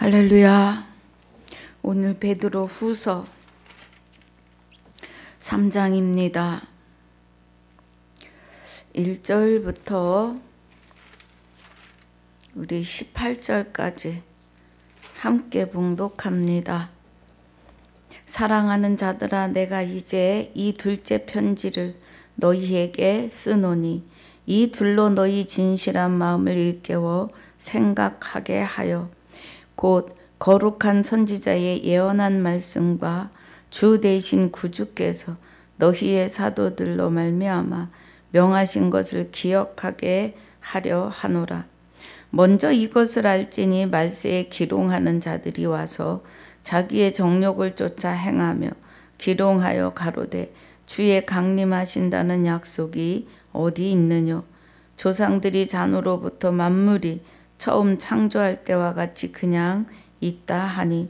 할렐루야. 오늘 베드로 후서 3장입니다. 1절부터 우리 18절까지 함께 봉독합니다. 사랑하는 자들아, 내가 이제 이 둘째 편지를 너희에게 쓰노니 이 둘로 너희 진실한 마음을 일깨워 생각하게 하여 곧 거룩한 선지자의 예언한 말씀과 주 대신 구주께서 너희의 사도들로 말미암아 명하신 것을 기억하게 하려 하노라. 먼저 이것을 알지니 말세에 기롱하는 자들이 와서 자기의 정욕을 쫓아 행하며 기롱하여 가로되 주의 강림하신다는 약속이 어디 있느뇨? 조상들이 잔으로부터 만물이 처음 창조할 때와 같이 그냥 있다 하니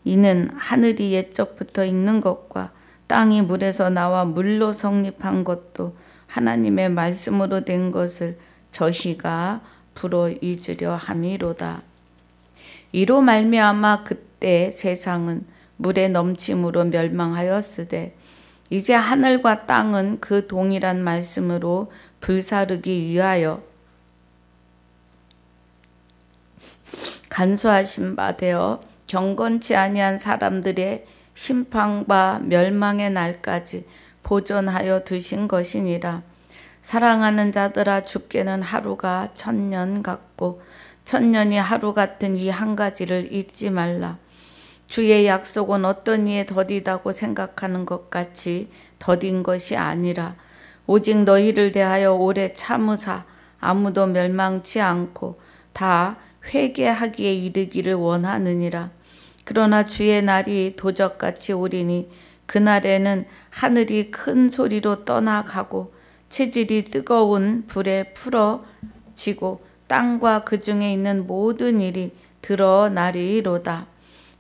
이는 하늘이 옛적부터 있는 것과 땅이 물에서 나와 물로 성립한 것도 하나님의 말씀으로 된 것을 저희가 불어 잊으려 함이로다. 이로 말미암아 그때 세상은 물의 넘침으로 멸망하였으되 이제 하늘과 땅은 그 동일한 말씀으로 불사르기 위하여 간수하신 바 되어 경건치 아니한 사람들의 심판과 멸망의 날까지 보존하여 두신 것이니라. 사랑하는 자들아, 주께는 하루가 1000년 같고 1000년이 하루 같은 이 한 가지를 잊지 말라. 주의 약속은 어떤 이에 더디다고 생각하는 것 같이 더딘 것이 아니라 오직 너희를 대하여 오래 참으사 아무도 멸망치 않고 다 회개하기에 이르기를 원하느니라. 그러나 주의 날이 도적같이 오리니 그날에는 하늘이 큰 소리로 떠나가고 체질이 뜨거운 불에 풀어지고 땅과 그 중에 있는 모든 일이 드러나리로다.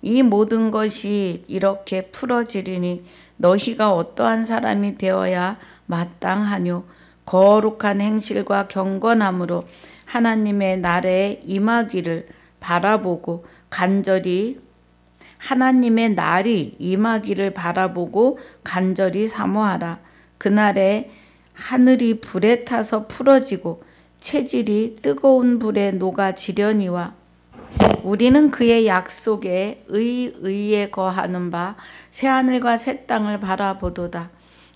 이 모든 것이 이렇게 풀어지리니 너희가 어떠한 사람이 되어야 마땅하뇨? 거룩한 행실과 경건함으로 하나님의 날에 임하기를 바라보고 간절히 하나님의 날이 임하기를 바라보고 간절히 사모하라. 그날에 하늘이 불에 타서 풀어지고 체질이 뜨거운 불에 녹아지려니와 우리는 그의 약속에 의에 거하는 바 새하늘과 새 땅을 바라보도다.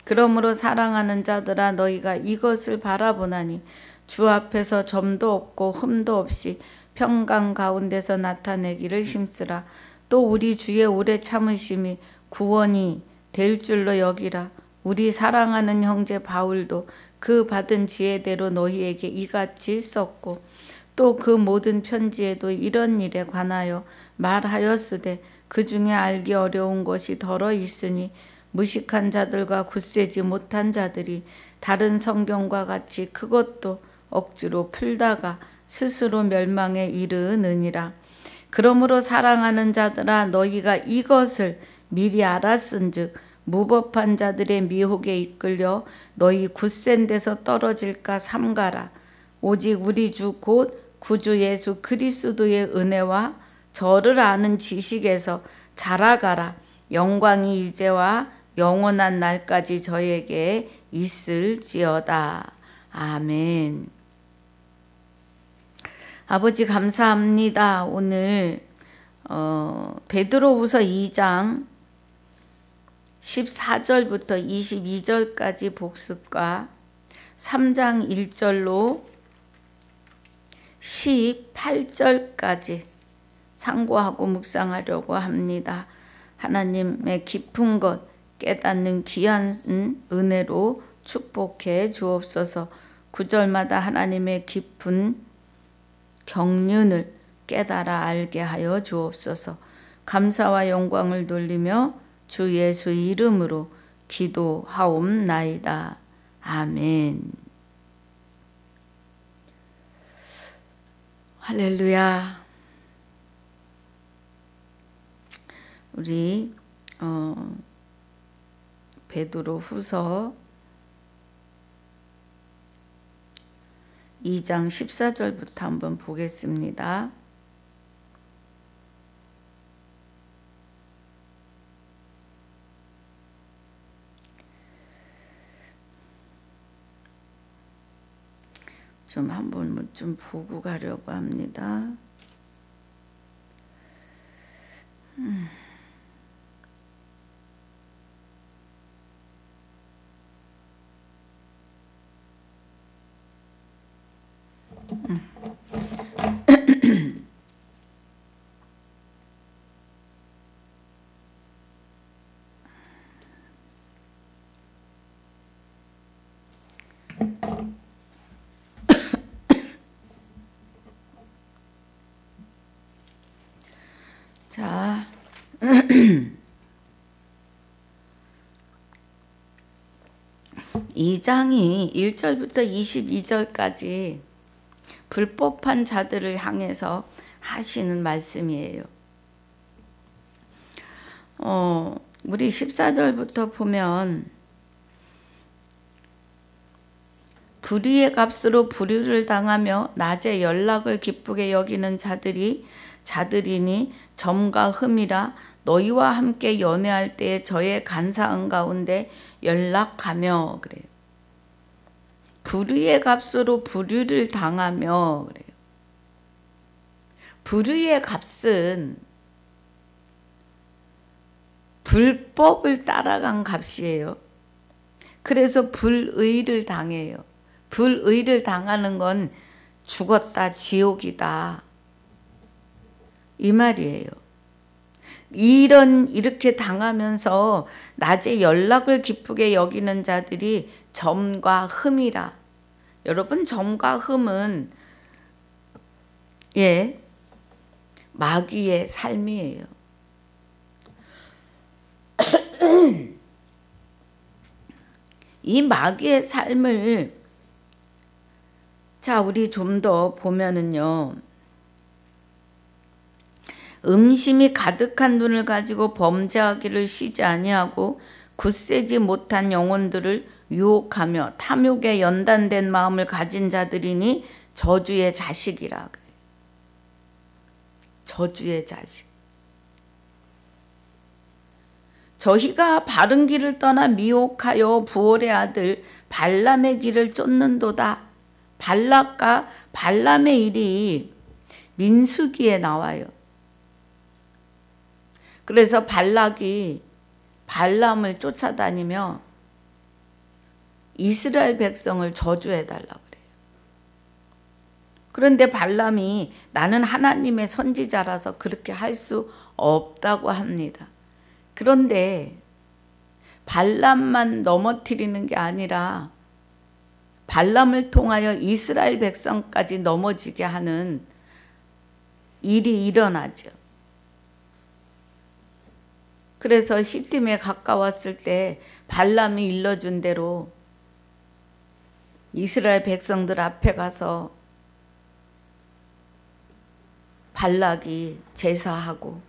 그러므로 사랑하는 자들아, 너희가 이것을 바라보나니 주 앞에서 점도 없고 흠도 없이 평강 가운데서 나타내기를 힘쓰라. 또 우리 주의 오래 참으심이 구원이 될 줄로 여기라. 우리 사랑하는 형제 바울도 그 받은 지혜대로 너희에게 이같이 썼고 또 그 모든 편지에도 이런 일에 관하여 말하였으되 그 중에 알기 어려운 것이 덜어 있으니 무식한 자들과 굳세지 못한 자들이 다른 성경과 같이 그것도 억지로 풀다가 스스로 멸망에 이르느니라. 그러므로 사랑하는 자들아, 너희가 이것을 미리 알았은즉 무법한 자들의 미혹에 이끌려 너희 굳센 데서 떨어질까 삼가라. 오직 우리 주 곧 구주 예수 그리스도의 은혜와 저를 아는 지식에서 자라가라. 영광이 이제와 영원한 날까지 저에게 있을지어다. 아멘. 아버지 감사합니다. 오늘 베드로후서 2장 14절부터 22절까지 복습과 3장 1절로 18절까지 상고하고 묵상하려고 합니다. 하나님의 깊은 것 깨닫는 귀한 은혜로 축복해 주옵소서. 9절마다 하나님의 깊은 경륜을 깨달아 알게 하여 주옵소서. 감사와 영광을 돌리며 주 예수 이름으로 기도하옵나이다. 아멘. 할렐루야. 우리 베드로 후서 2장 14절부터 한번 보겠습니다. 좀 한번 좀 보고 가려고 합니다. 자, 2장이 1절부터 22절까지 불법한 자들을 향해서 하시는 말씀이에요. 우리 14절부터 보면 불의의 값으로 불의를 당하며 낮에 연락을 기쁘게 여기는 자들이니 점과 흠이라 너희와 함께 연애할 때에 저의 간사한 가운데 연락하며 그래요. 불의의 값으로 불의를 당하며 그래요. 불의의 값은 불법을 따라간 값이에요. 그래서 불의를 당해요. 불의를 당하는 건 죽었다, 지옥이다. 이 말이에요. 이렇게 당하면서 낮에 연락을 기쁘게 여기는 자들이 점과 흠이라. 여러분, 점과 흠은 마귀의 삶이에요. 이 마귀의 삶을 우리 좀 더 보면은요. 음심이 가득한 눈을 가지고 범죄하기를 쉬지 아니하고 굳세지 못한 영혼들을 유혹하며 탐욕에 연단된 마음을 가진 자들이니 저주의 자식이라. 저주의 자식. 저희가 바른 길을 떠나 미혹하여 부올의 아들 발람의 길을 쫓는도다. 발락과 발람의 일이 민수기에 나와요. 그래서 발락이 발람을 쫓아다니며 이스라엘 백성을 저주해달라 그래요. 그런데 발람이 나는 하나님의 선지자라서 그렇게 할 수 없다고 합니다. 그런데 발람만 넘어뜨리는 게 아니라 발람을 통하여 이스라엘 백성까지 넘어지게 하는 일이 일어나죠. 그래서 시팀에 가까웠을 때 발람이 일러준 대로 이스라엘 백성들 앞에 가서 발락이 제사하고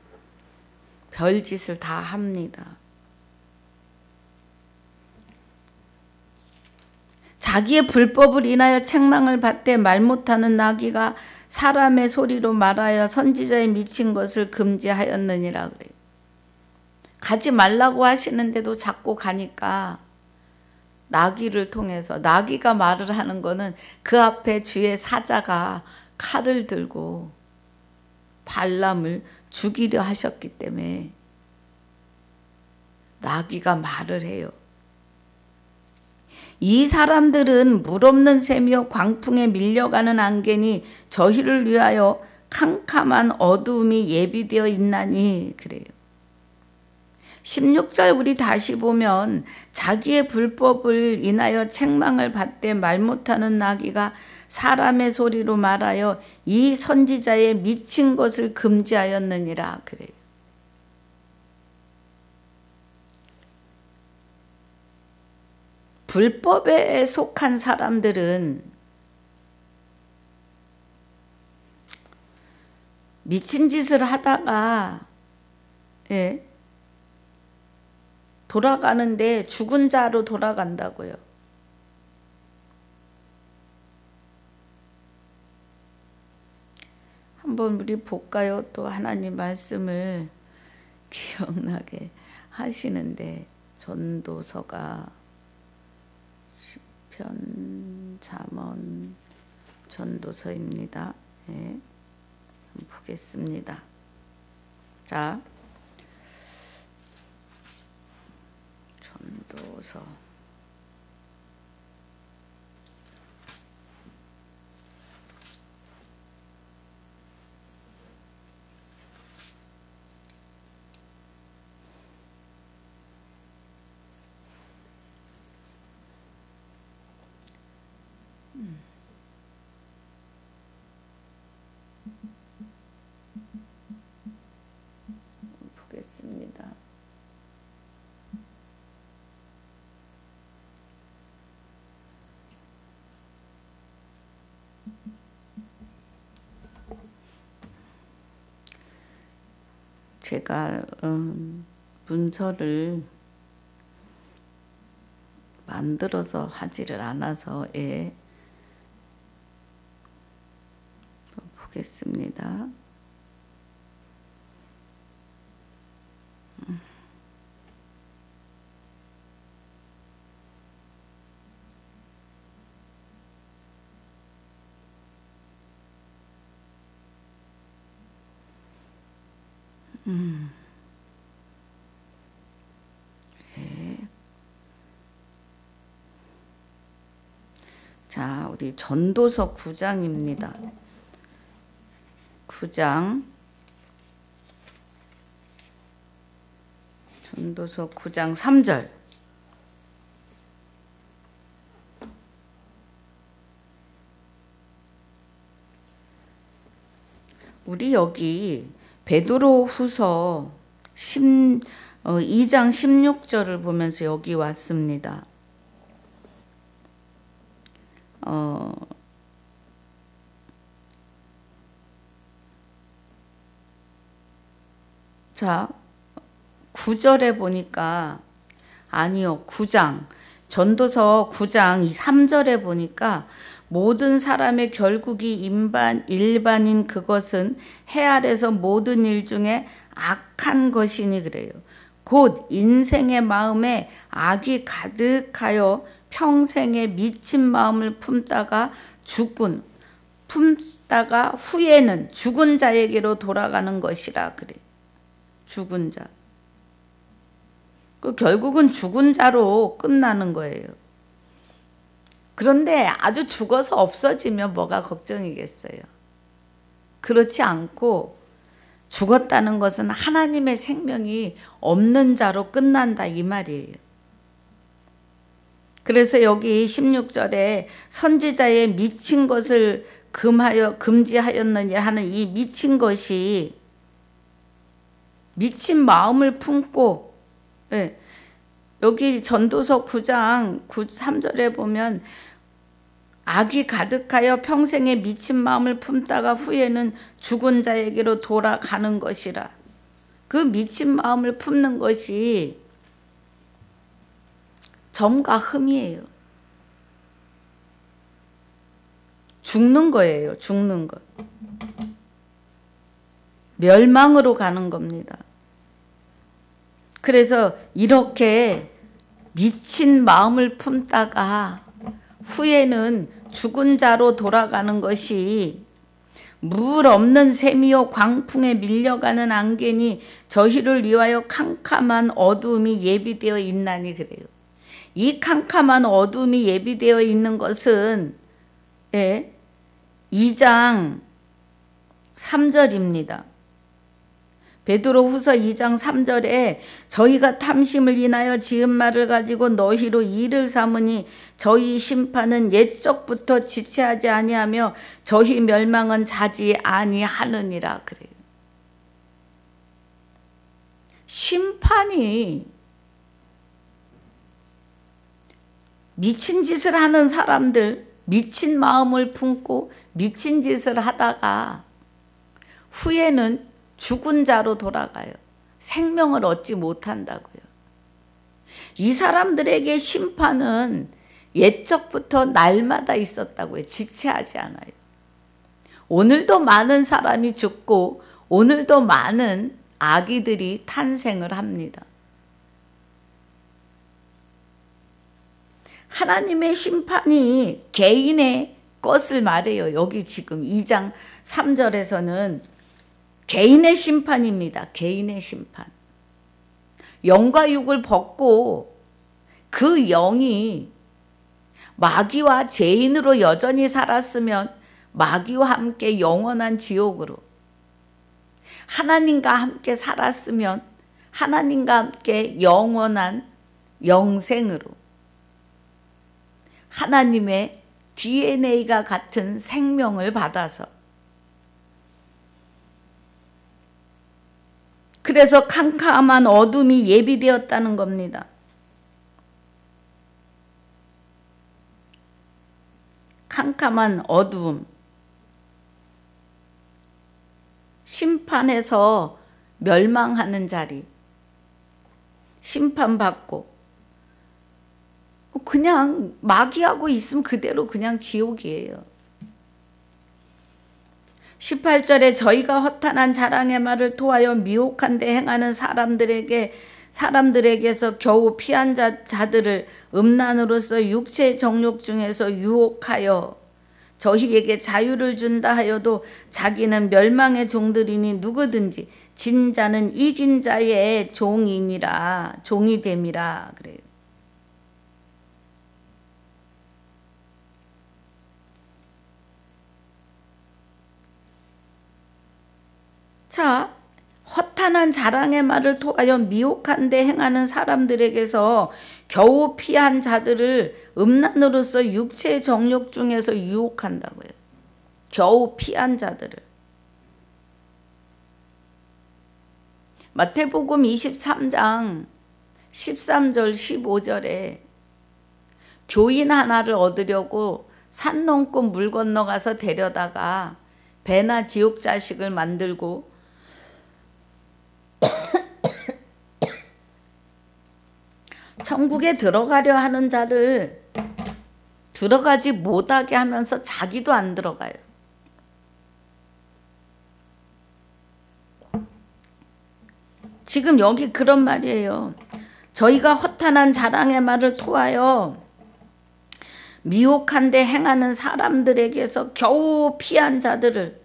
별짓을 다 합니다. 자기의 불법을 인하여 책망을 받되 말 못하는 나귀가 사람의 소리로 말하여 선지자의 미친 것을 금지하였느니라 그래요. 가지 말라고 하시는데도 자꾸 가니까 나귀를 통해서, 나귀가 말을 하는 거는 그 앞에 주의 사자가 칼을 들고 발람을 죽이려 하셨기 때문에 나귀가 말을 해요. 이 사람들은 물 없는 샘이요 광풍에 밀려가는 안개니 저희를 위하여 캄캄한 어두움이 예비되어 있나니 그래요. 16절 우리 다시 보면 자기의 불법을 인하여 책망을 받되 말 못하는 나귀가 사람의 소리로 말하여 이 선지자의 미친 것을 금지하였느니라 그래요. 불법에 속한 사람들은 미친 짓을 하다가 돌아가는데 죽은 자로 돌아간다고요. 한번 우리 볼까요? 또 하나님 말씀을 기억나게 하시는데 전도서가 시편, 잠언, 전도서입니다. 네. 보겠습니다. 자, 전도서. 보겠습니다. 제가 문서를 만들어서 하지를 않아서 보겠습니다. 네. 자, 우리 전도서 9장입니다. 9장. 전도서 9장 3절. 우리 여기 베드로후서 2장 16절을 보면서 여기 왔습니다. 자, 9절에 보니까 아니요, 9장 전도서 9장 3절에 보니까 모든 사람의 결국이 일반인 그것은 해 아래서 모든 일 중에 악한 것이니 그래요. 곧 인생의 마음에 악이 가득하여 평생에 미친 마음을 품다가 후에는 죽은 자에게로 돌아가는 것이라 그래요. 죽은 자. 결국은 죽은 자로 끝나는 거예요. 그런데 아주 죽어서 없어지면 뭐가 걱정이겠어요. 그렇지 않고 죽었다는 것은 하나님의 생명이 없는 자로 끝난다 이 말이에요. 그래서 여기 16절에 선지자의 미친 것을 금지하였느니라 하는 이 미친 것이 미친 마음을 품고, 예, 여기 전도서 9장 3절에 보면 악이 가득하여 평생에 미친 마음을 품다가 후에는 죽은 자에게로 돌아가는 것이라. 그 미친 마음을 품는 것이 점과 흠이에요. 죽는 거예요. 죽는 것. 멸망으로 가는 겁니다. 그래서 이렇게 미친 마음을 품다가 후에는 죽은 자로 돌아가는 것이 물 없는 샘이요 광풍에 밀려가는 안개니 저희를 위하여 캄캄한 어두움이 예비되어 있나니 그래요. 이 캄캄한 어두움이 예비되어 있는 것은 2장 3절입니다. 베드로후서 2장 3절에 저희가 탐심을 인하여 지은 말을 가지고 너희로 일을 삼으니 저희 심판은 옛적부터 지체하지 아니하며 저희 멸망은 자지 아니하느니라 그래요. 심판이 미친 짓을 하는 사람들, 미친 마음을 품고 미친 짓을 하다가 후에는 죽은 자로 돌아가요. 생명을 얻지 못한다고요. 이 사람들에게 심판은 옛적부터 날마다 있었다고요. 지체하지 않아요. 오늘도 많은 사람이 죽고 오늘도 많은 아기들이 탄생을 합니다. 하나님의 심판이 개인의 것을 말해요. 여기 지금 2장 3절에서는 개인의 심판입니다. 개인의 심판. 영과 육을 벗고 그 영이 마귀와 죄인으로 여전히 살았으면 마귀와 함께 영원한 지옥으로, 하나님과 함께 살았으면 하나님과 함께 영원한 영생으로, 하나님의 DNA가 같은 생명을 받아서, 그래서 캄캄한 어둠이 예비되었다는 겁니다. 캄캄한 어두움, 심판해서 멸망하는 자리, 심판받고 그냥 마귀하고 있으면 그대로 그냥 지옥이에요. 18절에 저희가 허탄한 자랑의 말을 토하여 미혹한 데 행하는 사람들에게서 겨우 피한 자들을 음란으로서 육체의 정욕 중에서 유혹하여 저희에게 자유를 준다 하여도 자기는 멸망의 종들이니 누구든지 진 자는 이긴 자의 종이니라, 종이 됨이라 그래요. 자, 허탄한 자랑의 말을 토하여 미혹한 데 행하는 사람들에게서 겨우 피한 자들을 음란으로서 육체의 정욕 중에서 유혹한다고요. 겨우 피한 자들을. 마태복음 23장 13절 15절에 교인 하나를 얻으려고 산 넘고 물 건너가서 데려다가 배나 지옥 자식을 만들고 천국에 들어가려 하는 자를 들어가지 못하게 하면서 자기도 안 들어가요. 지금 여기 그런 말이에요. 저희가 허탄한 자랑의 말을 토하여 미혹한 데 행하는 사람들에게서 겨우 피한 자들을,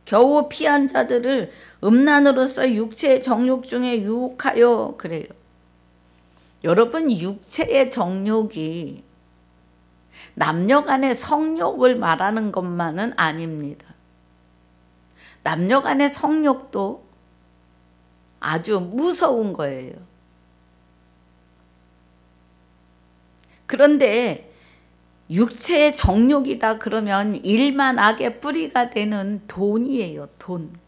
겨우 피한 자들을 음란으로서 육체의 정욕 중에 유혹하여 그래요. 여러분, 육체의 정욕이 남녀 간의 성욕을 말하는 것만은 아닙니다. 남녀 간의 성욕도 아주 무서운 거예요. 그런데 육체의 정욕이다 그러면 일만 악의 뿌리가 되는 돈이에요. 돈.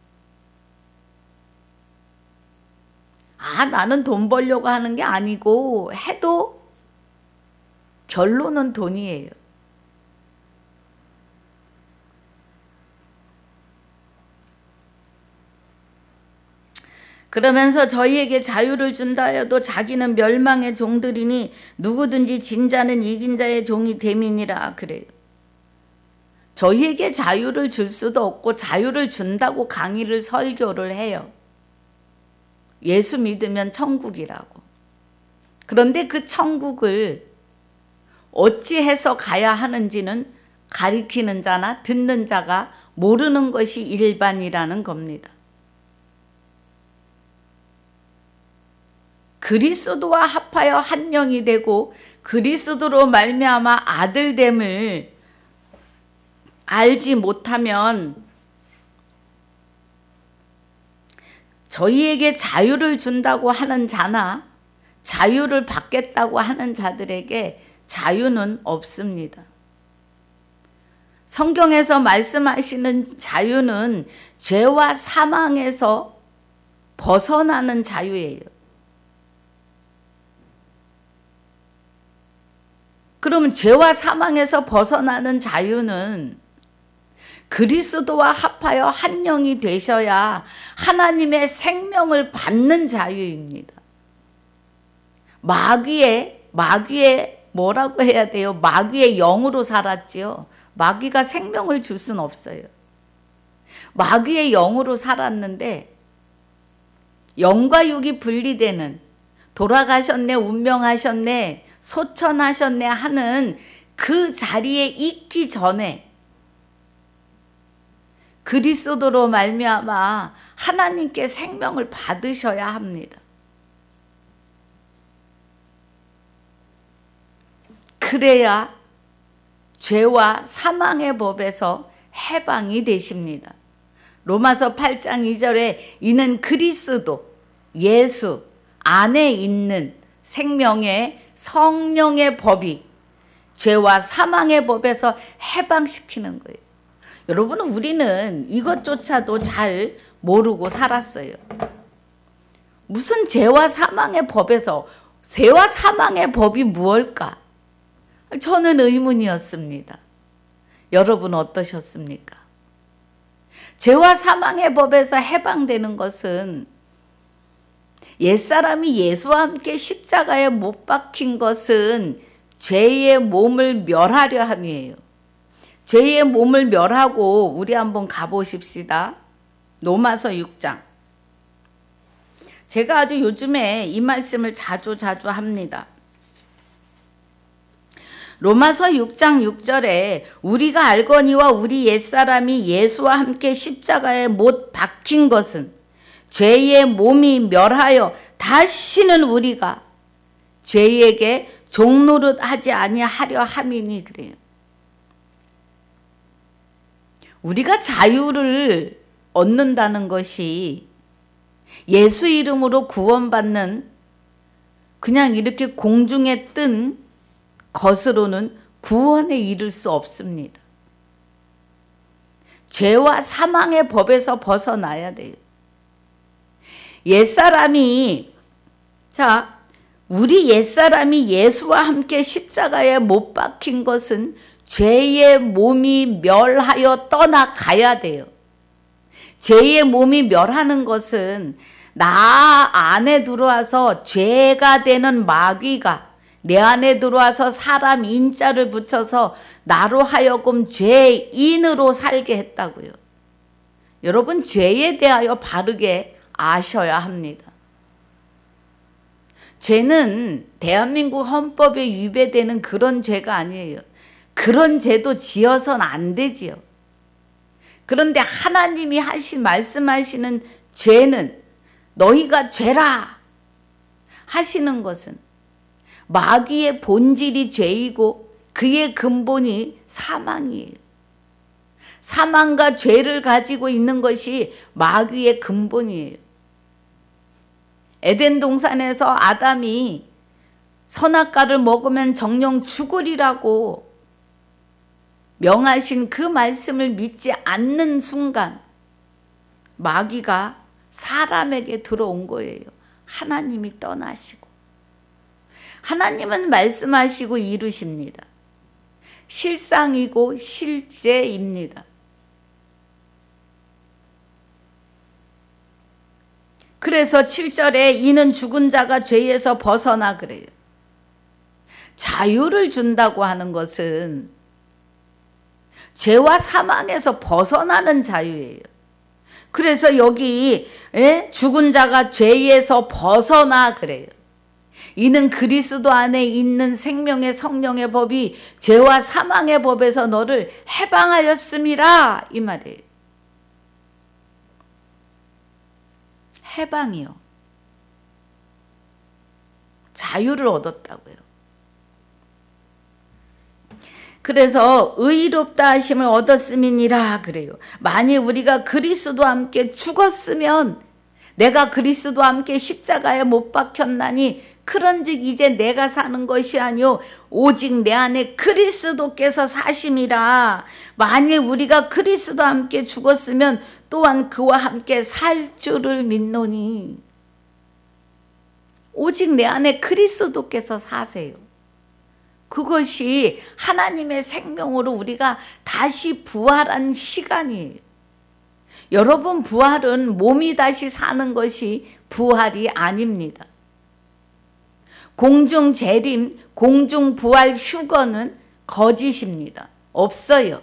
나는 돈 벌려고 하는 게 아니고 해도 결론은 돈이에요. 그러면서 저희에게 자유를 준다 하여도 자기는 멸망의 종들이니 누구든지 진 자는 이긴 자의 종이 됨이니라 그래요. 저희에게 자유를 줄 수도 없고 자유를 준다고 강의를 설교를 해요. 예수 믿으면 천국이라고. 그런데 그 천국을 어찌해서 가야 하는지는 가리키는 자나 듣는 자가 모르는 것이 일반이라는 겁니다. 그리스도와 합하여 한 영이 되고 그리스도로 말미암아 아들됨을 알지 못하면 저희에게 자유를 준다고 하는 자나 자유를 받겠다고 하는 자들에게 자유는 없습니다. 성경에서 말씀하시는 자유는 죄와 사망에서 벗어나는 자유예요. 그러면 죄와 사망에서 벗어나는 자유는 그리스도와 합하여 한 영이 되셔야 하나님의 생명을 받는 자유입니다. 마귀의 뭐라고 해야 돼요? 마귀의 영으로 살았지요. 마귀가 생명을 줄 수는 없어요. 마귀의 영으로 살았는데 영과 육이 분리되는, 돌아가셨네, 운명하셨네, 소천하셨네 하는 그 자리에 있기 전에 그리스도로 말미암아 하나님께 생명을 받으셔야 합니다. 그래야 죄와 사망의 법에서 해방이 되십니다. 로마서 8장 2절에 이는 그리스도 예수 안에 있는 생명의 성령의 법이 죄와 사망의 법에서 해방시키는 거예요. 여러분, 우리는 이것조차도 잘 모르고 살았어요. 무슨 죄와 사망의 법에서, 죄와 사망의 법이 무엇일까? 저는 의문이었습니다. 여러분 어떠셨습니까? 죄와 사망의 법에서 해방되는 것은 옛사람이 예수와 함께 십자가에 못 박힌 것은 죄의 몸을 멸하려 함이에요. 죄의 몸을 멸하고 우리 한번 가보십시다. 로마서 6장. 제가 아주 요즘에 이 말씀을 자주 합니다. 로마서 6장 6절에 우리가 알거니와 우리 옛사람이 예수와 함께 십자가에 못 박힌 것은 죄의 몸이 멸하여 다시는 우리가 죄에게 종노릇 하지 아니하려 함이니 그래요. 우리가 자유를 얻는다는 것이 예수 이름으로 구원받는 그냥 이렇게 공중에 뜬 것으로는 구원에 이를 수 없습니다. 죄와 사망의 법에서 벗어나야 돼요. 우리 옛사람이 예수와 함께 십자가에 못 박힌 것은 죄의 몸이 멸하여 떠나가야 돼요. 죄의 몸이 멸하는 것은 나 안에 들어와서 죄가 되는 마귀가 내 안에 들어와서 사람 인자를 붙여서 나로 하여금 죄인으로 살게 했다고요. 여러분, 죄에 대하여 바르게 아셔야 합니다. 죄는 대한민국 헌법에 위배되는 그런 죄가 아니에요. 그런 죄도 지어서는 안 되지요. 그런데 하나님이 말씀하시는 죄는 너희가 죄라 하시는 것은 마귀의 본질이 죄이고 그의 근본이 사망이에요. 사망과 죄를 가지고 있는 것이 마귀의 근본이에요. 에덴 동산에서 아담이 선악과를 먹으면 정령 죽으리라고 명하신 그 말씀을 믿지 않는 순간 마귀가 사람에게 들어온 거예요. 하나님이 떠나시고. 하나님은 말씀하시고 이루십니다. 실상이고 실제입니다. 그래서 7절에 이는 죽은 자가 죄에서 벗어나 그래요. 자유를 준다고 하는 것은 죄와 사망에서 벗어나는 자유예요. 그래서 여기 죽은 자가 죄에서 벗어나 그래요. 이는 그리스도 안에 있는 생명의 성령의 법이 죄와 사망의 법에서 너를 해방하였음이라 이 말이에요. 해방이요. 자유를 얻었다고요. 그래서 의롭다 하심을 얻었음이니라 그래요. 만일 우리가 그리스도와 함께 죽었으면 내가 그리스도와 함께 십자가에 못 박혔나니 그런즉 이제 내가 사는 것이 아니요 오직 내 안에 그리스도께서 사심이라. 만일 우리가 그리스도와 함께 죽었으면 또한 그와 함께 살 줄을 믿노니. 오직 내 안에 그리스도께서 사세요. 그것이 하나님의 생명으로 우리가 다시 부활한 시간이에요. 여러분, 부활은 몸이 다시 사는 것이 부활이 아닙니다. 공중 재림, 공중 부활 휴거는 거짓입니다. 없어요.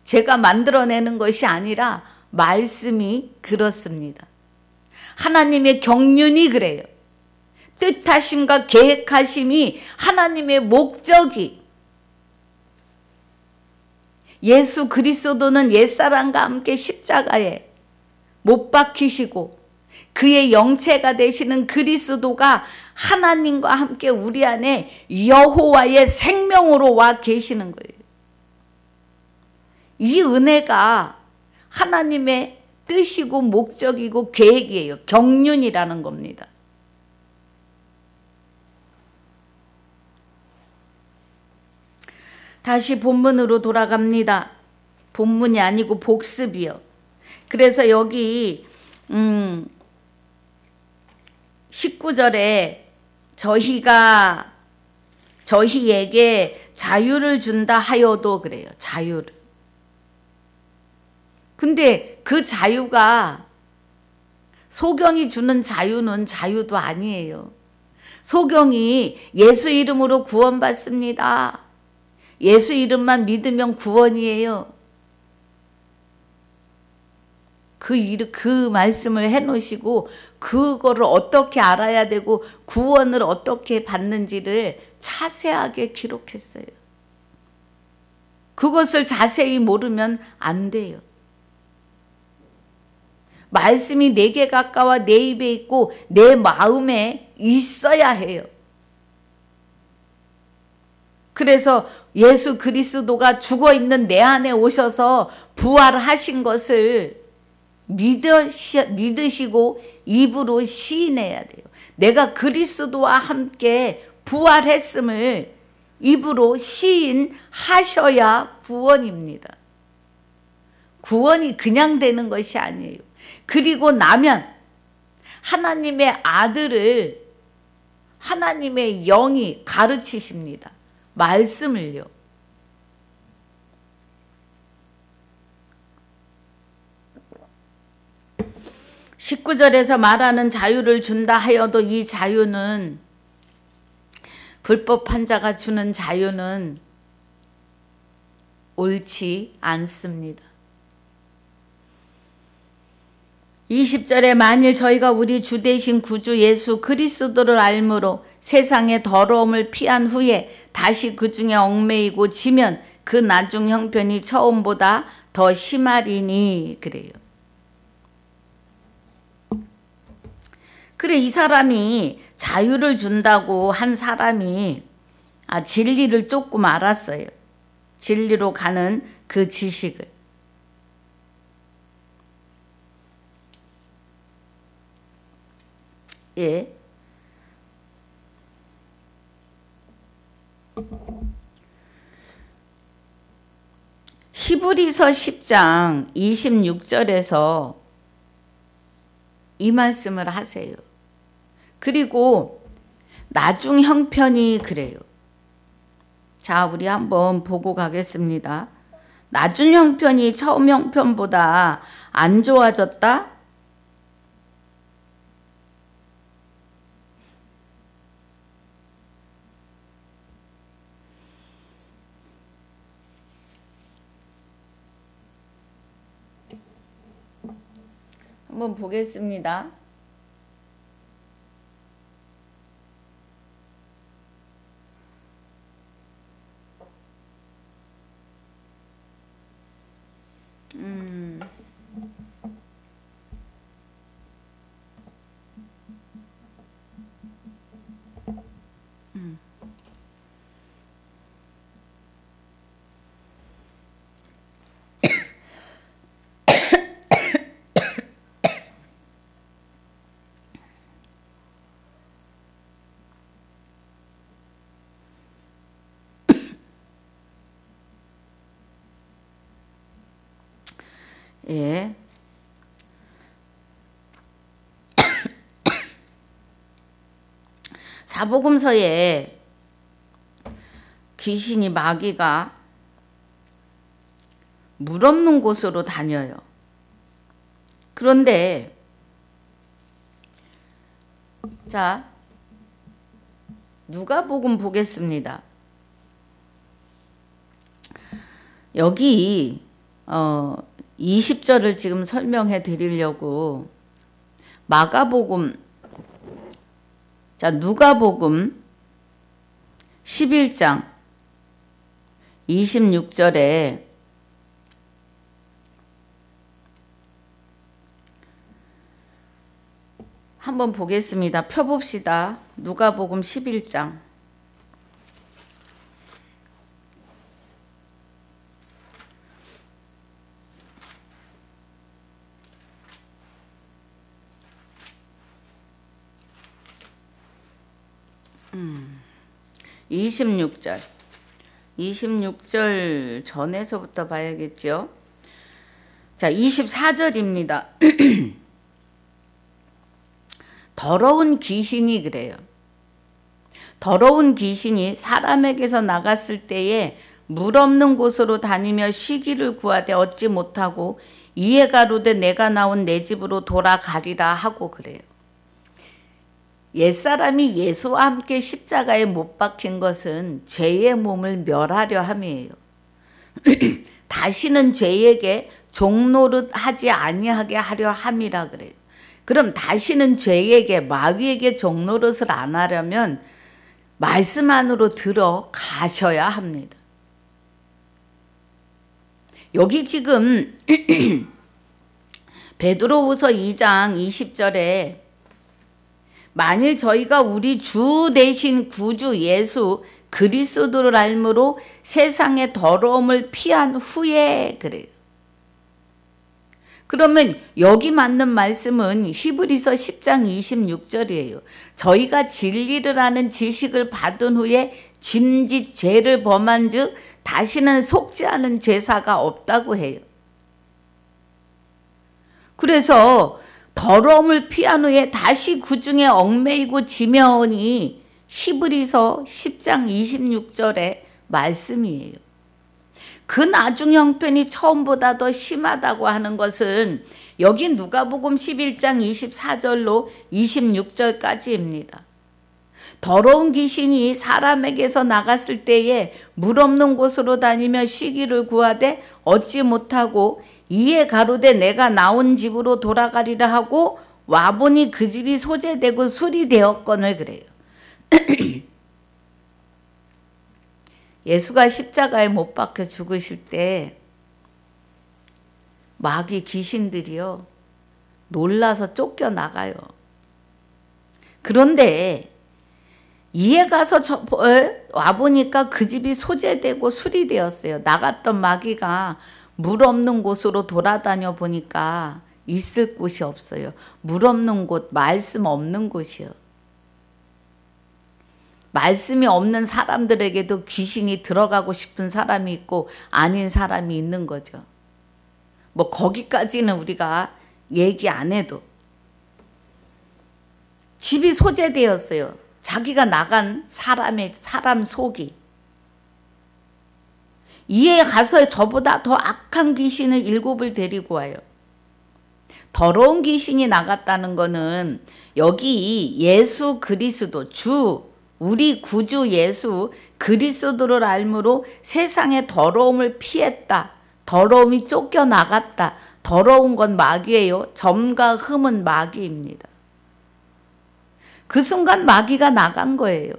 제가 만들어내는 것이 아니라 말씀이 그렇습니다. 하나님의 경륜이 그래요. 뜻하심과 계획하심이 하나님의 목적이 예수 그리스도는 옛사람과 함께 십자가에 못 박히시고 그의 영체가 되시는 그리스도가 하나님과 함께 우리 안에 여호와의 생명으로 와 계시는 거예요. 이 은혜가 하나님의 뜻이고 목적이고 계획이에요. 경륜이라는 겁니다. 다시 본문으로 돌아갑니다. 본문이 아니고 복습이요. 그래서 여기 19절에 저희에게 자유를 준다 하여도 그래요. 자유를. 근데 그 자유가 소경이 주는 자유는 자유도 아니에요. 소경이 예수 이름으로 구원받습니다. 예수 이름만 믿으면 구원이에요. 그 말씀을 해놓으시고 그거를 어떻게 알아야 되고 구원을 어떻게 받는지를 자세하게 기록했어요. 그것을 자세히 모르면 안 돼요. 말씀이 내게 가까워 내 입에 있고 내 마음에 있어야 해요. 그래서 예수 그리스도가 죽어있는 내 안에 오셔서 부활하신 것을 믿으시고 입으로 시인해야 돼요. 내가 그리스도와 함께 부활했음을 입으로 시인하셔야 구원입니다. 구원이 그냥 되는 것이 아니에요. 그리고 나면 하나님의 아들을 하나님의 영이 가르치십니다. 말씀을요. (19절에서) 말하는 자유를 준다 하여도 이 자유는 불법한 자가 주는 자유는 옳지 않습니다. 20절에 만일 저희가 우리 주 되신 구주 예수 그리스도를 알므로 세상의 더러움을 피한 후에 다시 그 중에 얽매이고 지면 그 나중 형편이 처음보다 더 심하리니 그래요. 그래 이 사람이 자유를 준다고 한 사람이 진리를 조금 알았어요. 진리로 가는 그 지식을. 예. 히브리서 10장 26절에서 이 말씀을 하세요. 그리고 나중 형편이 그래요. 자, 우리 한번 보고 가겠습니다. 나중 형편이 처음 형편보다 안 좋아졌다? 한번 보겠습니다. 예. 사복음서에 귀신이 마귀가 물 없는 곳으로 다녀요. 그런데 자, 누가복음 보겠습니다. 여기 20절을 지금 설명해 드리려고 마가복음 자, 누가복음 11장 26절에 한번 보겠습니다. 펴봅시다. 누가복음 11장. 음. 26절. 26절 전에서부터 봐야겠죠. 자, 24절입니다. 더러운 귀신이 그래요. 더러운 귀신이 사람에게서 나갔을 때에 물 없는 곳으로 다니며 쉬기를 구하되 얻지 못하고 이에 가로되 내가 나온 내 집으로 돌아가리라 하고 그래요. 옛사람이 예수와 함께 십자가에 못 박힌 것은 죄의 몸을 멸하려 함이에요. 다시는 죄에게 종노릇 하지 아니하게 하려 함이라 그래요. 그럼 다시는 죄에게 마귀에게 종노릇을 안 하려면 말씀 안으로 들어가셔야 합니다. 여기 지금 베드로후서 2장 20절에 만일 저희가 우리 주 대신 구주 예수 그리스도를 알므로 세상의 더러움을 피한 후에 그래요. 그러면 여기 맞는 말씀은 히브리서 10장 26절이에요. 저희가 진리를 아는 지식을 받은 후에 짐짓 죄를 범한 즉 다시는 속지 않은 죄사가 없다고 해요. 그래서 더러움을 피한 후에 다시 그 중에 얽매이고 지면이 히브리서 10장 26절의 말씀이에요. 그 나중 형편이 처음보다 더 심하다고 하는 것은 여기 누가복음 11장 24절로 26절까지입니다. 더러운 귀신이 사람에게서 나갔을 때에 물 없는 곳으로 다니며 쉬기를 구하되 얻지 못하고 이에 가로되 내가 나온 집으로 돌아가리라 하고 와보니 그 집이 소재되고 수리되었거늘 그래요. 예수가 십자가에 못 박혀 죽으실 때 마귀 귀신들이요 놀라서 쫓겨나가요. 그런데 이에 가서 와보니까 그 집이 소재되고 수리되었어요. 나갔던 마귀가 물 없는 곳으로 돌아다녀 보니까 있을 곳이 없어요. 물 없는 곳, 말씀 없는 곳이요. 말씀이 없는 사람들에게도 귀신이 들어가고 싶은 사람이 있고 아닌 사람이 있는 거죠. 뭐 거기까지는 우리가 얘기 안 해도 집이 소재되었어요. 자기가 나간 사람 속이. 이에 가서 저보다 더 악한 귀신을 7을 데리고 와요. 더러운 귀신이 나갔다는 거는 여기 예수 그리스도 주 우리 구주 예수 그리스도를 알므로 세상의 더러움을 피했다. 더러움이 쫓겨나갔다. 더러운 건 마귀예요. 점과 흠은 마귀입니다. 그 순간 마귀가 나간 거예요.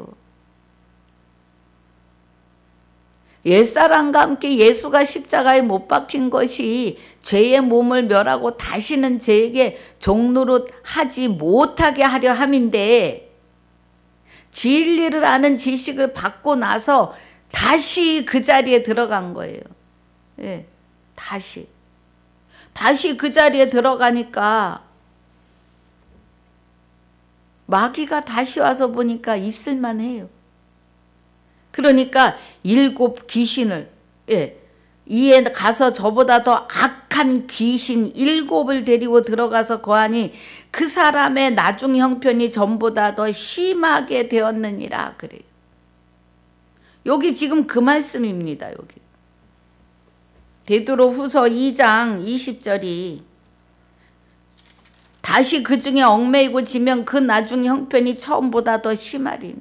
옛사람과 함께 예수가 십자가에 못 박힌 것이 죄의 몸을 멸하고 다시는 죄에게 종노릇 하지 못하게 하려 함인데 진리를 아는 지식을 받고 나서 다시 그 자리에 들어간 거예요. 예, 다시 그 자리에 들어가니까 마귀가 다시 와서 보니까 있을만 해요. 그러니까 7 귀신을 이에 가서 저보다 더 악한 귀신 7을 데리고 들어가서 거하니 그 사람의 나중 형편이 전보다 더 심하게 되었느니라 그래요. 여기 지금 그 말씀입니다. 여기 베드로후서 2장 20절이 다시 그 중에 얽매이고 지면 그 나중 형편이 처음보다 더 심하리니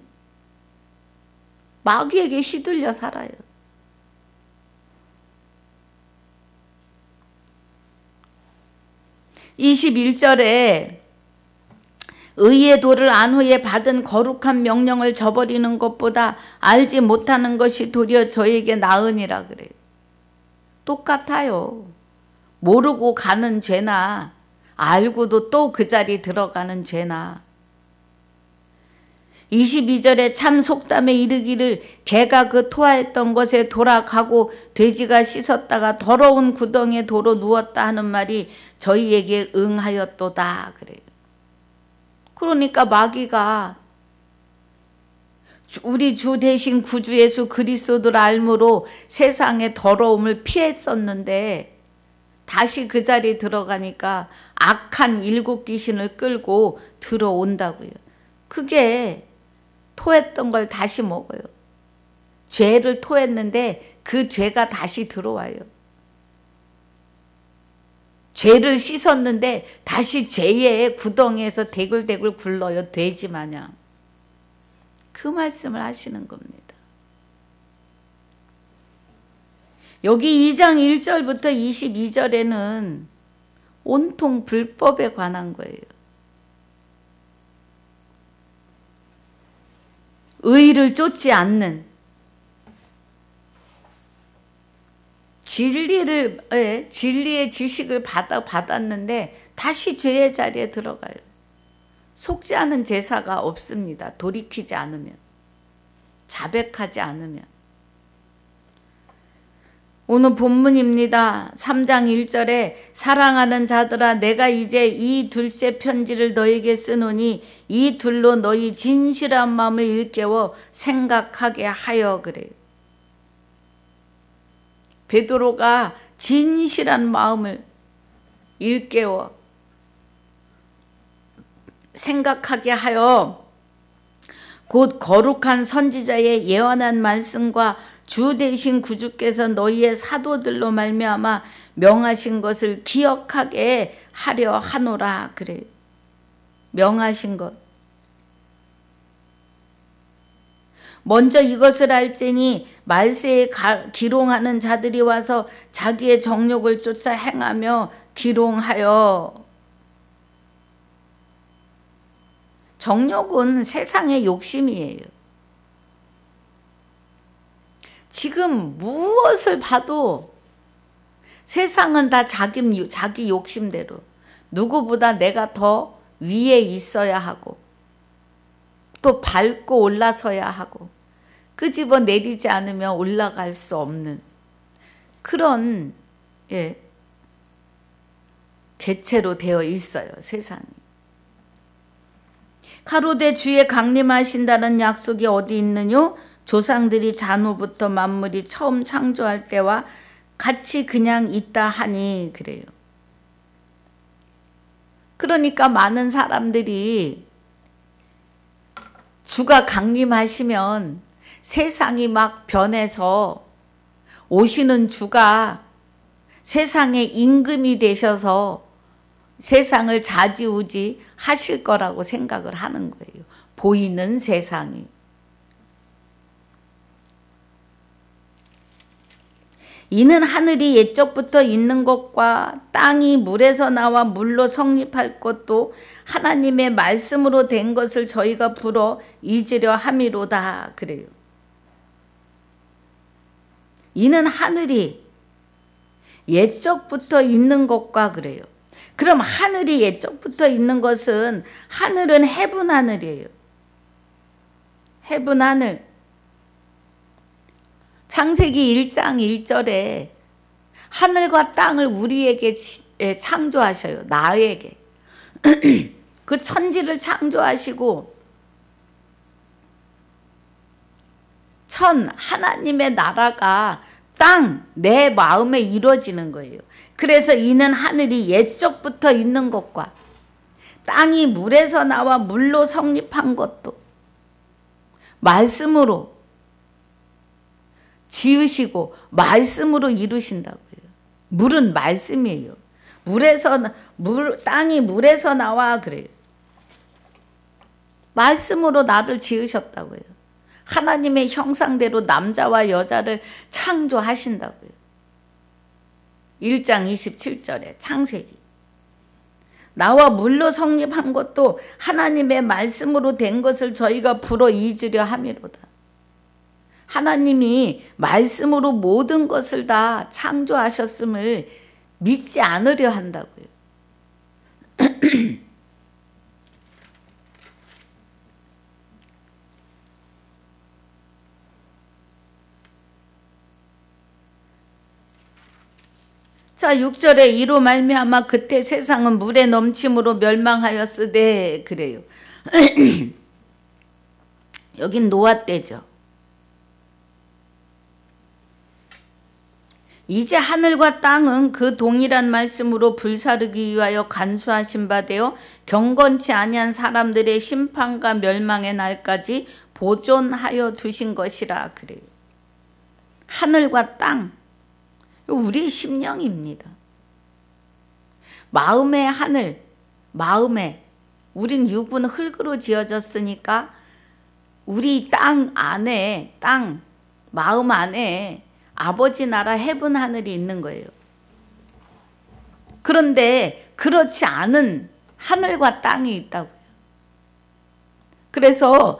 마귀에게 휘둘려 살아요. (21절에) 의의 도를 안 후에 받은 거룩한 명령을 저버리는 것보다 알지 못하는 것이 도리어 저에게 나으니라 그래요. 똑같아요. 모르고 가는 죄나 알고도 또 그 자리 들어가는 죄나. 22절에 참 속담에 이르기를 개가 그 토하였던 것에 돌아가고 돼지가 씻었다가 더러운 구덩이에 도로 누웠다 하는 말이 저희에게 응하였도다 그래요. 그러니까 마귀가 우리 주 대신 구주 예수 그리스도를 알므로 세상의 더러움을 피했었는데 다시 그 자리에 들어가니까 악한 일곱 귀신을 끌고 들어온다고요. 그게 토했던 걸 다시 먹어요. 죄를 토했는데 그 죄가 다시 들어와요. 죄를 씻었는데 다시 죄의 구덩이에서 대굴대굴 굴러요. 돼지 마냥. 그 말씀을 하시는 겁니다. 여기 2장 1절부터 22절에는 온통 불법에 관한 거예요. 의를 쫓지 않는, 진리의 지식을 받았는데 다시 죄의 자리에 들어가요. 속지 않은 제사가 없습니다. 돌이키지 않으면, 자백하지 않으면. 오늘 본문입니다. 3장 1절에 사랑하는 자들아 내가 이제 이 둘째 편지를 너에게 쓰노니 이 둘로 너희 진실한 마음을 일깨워 생각하게 하여 그래요. 베드로가 진실한 마음을 일깨워 생각하게 하여 곧 거룩한 선지자의 예언한 말씀과 주 대신 구주께서 너희의 사도들로 말미암아 명하신 것을 기억하게 하려 하노라 그래요. 명하신 것. 먼저 이것을 알지니 말세에 기롱하는 자들이 와서 자기의 정욕을 쫓아 행하며 기롱하여. 정욕은 세상의 욕심이에요. 지금 무엇을 봐도 세상은 다 자기 욕심대로 누구보다 내가 더 위에 있어야 하고 또 밟고 올라서야 하고 끄집어 내리지 않으면 올라갈 수 없는 그런 개체로 되어 있어요. 세상이. 가로되 주의 강림하신다는 약속이 어디 있느뇨? 조상들이 잔후부터 만물이 처음 창조할 때와 같이 그냥 있다 하니 그래요. 그러니까 많은 사람들이 주가 강림하시면 세상이 막 변해서 오시는 주가 세상의 임금이 되셔서 세상을 좌지우지 하실 거라고 생각을 하는 거예요. 보이는 세상이. 이는 하늘이 옛적부터 있는 것과 땅이 물에서 나와 물로 성립할 것도 하나님의 말씀으로 된 것을 저희가 불어 잊으려 함이로다 그래요. 이는 하늘이 옛적부터 있는 것과 그래요. 그럼 하늘이 옛적부터 있는 것은 하늘은 해분 하늘이에요. 해분 하늘. 창세기 1장 1절에 하늘과 땅을 우리에게 창조하셔요. 나에게. 그 천지를 창조하시고 하나님의 나라가 땅, 내 마음에 이루어지는 거예요. 그래서 이는 하늘이 옛적부터 있는 것과 땅이 물에서 나와 물로 성립한 것도 말씀으로 지으시고 말씀으로 이루신다고요. 물은 말씀이에요. 땅이 물에서 나와 그래요. 말씀으로 나를 지으셨다고요. 하나님의 형상대로 남자와 여자를 창조하신다고요. 1장 27절에 창세기. 나와 물로 성립한 것도 하나님의 말씀으로 된 것을 저희가 불어 잊으려 함이로다. 하나님이 말씀으로 모든 것을 다 창조하셨음을 믿지 않으려 한다고요. 자, 6절에 이로 말미암아 그때 세상은 물의 넘침으로 멸망하였으되 그래요. 여긴 노아 때죠. 이제 하늘과 땅은 그 동일한 말씀으로 불사르기 위하여 간수하신 바 되어 경건치 아니한 사람들의 심판과 멸망의 날까지 보존하여 두신 것이라 그래요. 하늘과 땅, 우리의 심령입니다. 마음의 하늘, 마음에 우린 육은 흙으로 지어졌으니까 우리 땅 안에, 땅, 마음 안에 아버지 나라 헤븐 하늘이 있는 거예요. 그런데 그렇지 않은 하늘과 땅이 있다고요. 그래서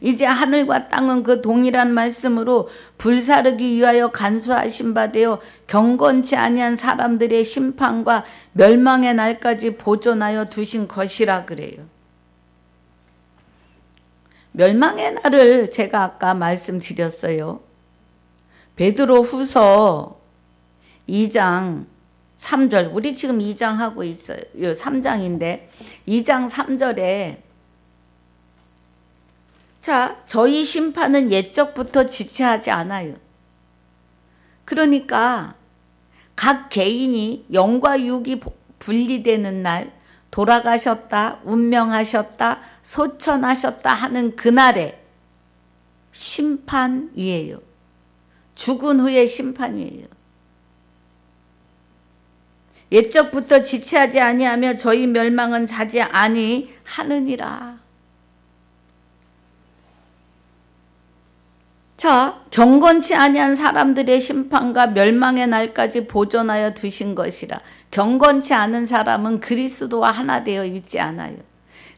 이제 하늘과 땅은 그 동일한 말씀으로 불사르기 위하여 간수하신 바 되어 경건치 아니한 사람들의 심판과 멸망의 날까지 보존하여 두신 것이라 그래요. 멸망의 날을 제가 아까 말씀드렸어요. 베드로 후서 2장 3절, 우리 지금 2장 하고 있어요. 3장인데 2장 3절에 자, 저희 심판은 옛적부터 지체하지 않아요. 그러니까 각 개인이 영과 육이 분리되는 날, 돌아가셨다, 운명하셨다, 소천하셨다 하는 그날의 심판이에요. 죽은 후의 심판이에요. 옛적부터 지체하지 아니하며 저희 멸망은 자지 아니하느니라. 자, 경건치 아니한 사람들의 심판과 멸망의 날까지 보존하여 두신 것이라. 경건치 않은 사람은 그리스도와 하나 되어 있지 않아요.